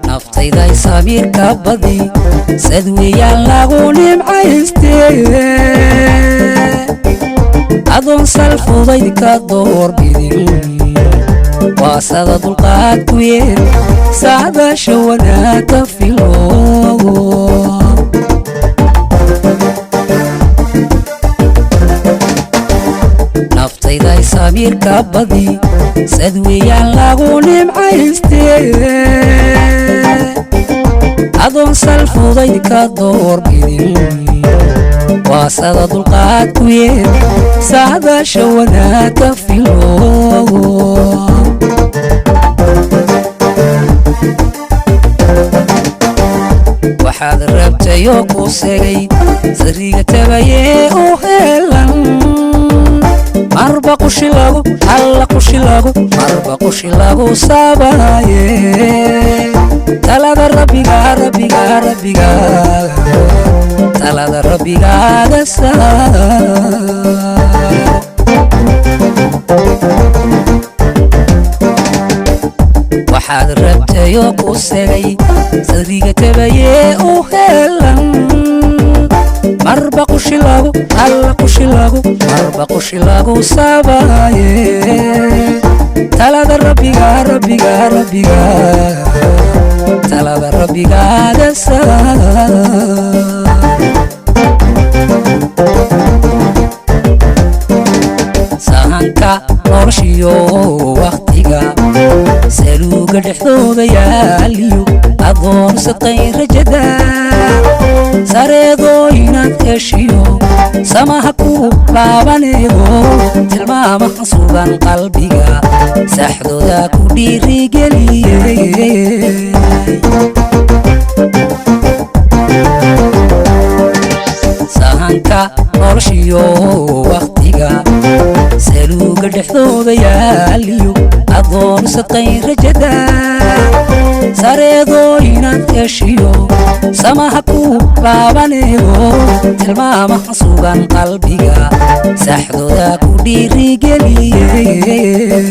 naftayday samirka badi sadweeyaan lagu nimcaystee adoon salfudayd ka doorbidin waa sada dulqaad ku yeer saadaasha wanaagka filo naftayday samirka badi sadweeyaan lagu nimcaystee adoon salfudayd ka doorbidin waa sada dulqaad ku yeer saadaasha wanaagka filo waxaad rabtayoo ku segay sariga tabayee u helan marba qushi lagu alla qushi lagu marba qushi lagu sabaye talada rabbiga rabbiga rabbiga talada rabbigaaga waxaad rabtayoo ku segay sariga tabayee u helan marba qushi lagu alla qushi lagu marba qushi lagu sabaye talada rabbiga rabbiga rabbiga talada rabbigaaga sahanka noloshiyo waqtiga saluuga dhexdooda yaaliyo adoon saqayn rajada sareedoo inaad heshiyo samaha ku laabaneego tilmaamaha sugan qalbiga saxdooda ku dhiirigeliyey sahanka noloshiyo waqtiga saluuga dhexdooda yaaliyo adoon saqayn rajada sareedoo inaad heshiyo samaha ku laabaneego tilmaamaha sugan qalbiga saxdooda ku dhiirigeliyey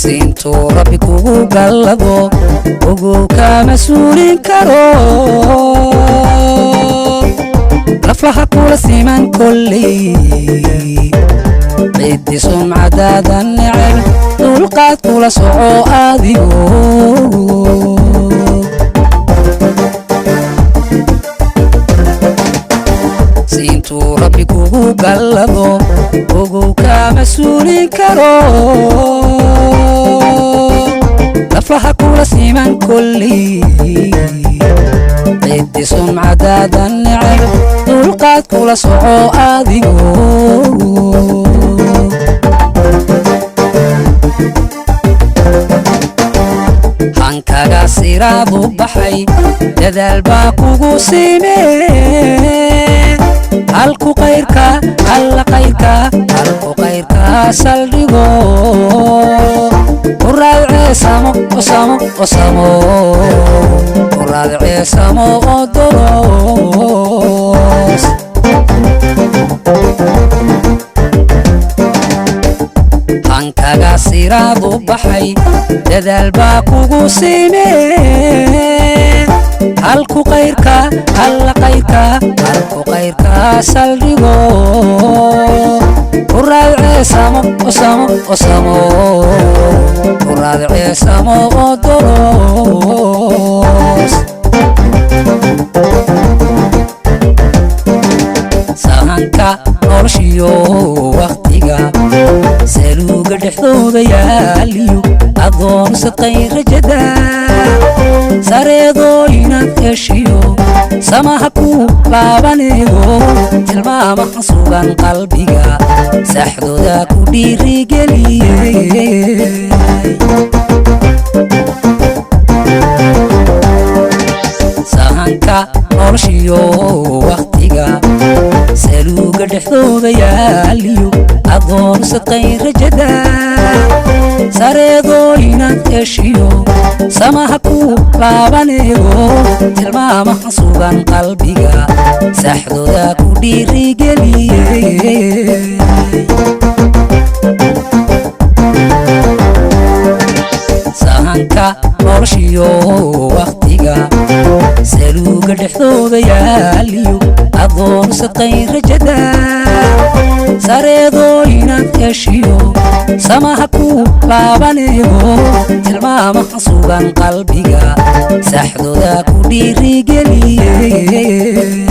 intuu rabbi kugu gallado ogow kama suulin karo lafaha kula siman kolley ciddi sumcadaada neceb dulqaad kula soco adigo intuu rabbi kugu gallado ogow kama suulin karo lafaha kula siman kolley ciddi sumcadaada neceb dulqaad kula soco adigo hankaga siraadu baxay dadaal baa kugu simee halku qayrka alla qayrka halku qayrka saldhigo uraadceesamo osamo osamo uraadceesamo odoros hankaga siraadu baxay dadaal baa kugu simee halku qayrka alla qayrka halku qayrka saldhigo uraadceesamo osamo osamo uraadceesamo odoros sahanka noloshiyo waqtiga saluuga dhexdooda yaaliyo adoon saqayn rajada sareedoo inaad heshiyo samaha ku laabaneego tilmaamaha sugan qalbiga saxdooda ku dhiirigeliyey sahanka noloshiyo waqtiga saluuga dhexdooda yaaliyo adoonsatay rajada sareedo inaad heshiyo samaha ku laabaneego tilmaamaha sugan qalbiga saxdooda ku dhiirigeliyey sahanka noloshiyo waqtiga saluuga dhexdooda yaaliyo adoonsatay rajada sareedo inaad heshiyo samaha ku laabaneego tilmaamaha sugan qalbiga saxdooda ku dhiirigeliyey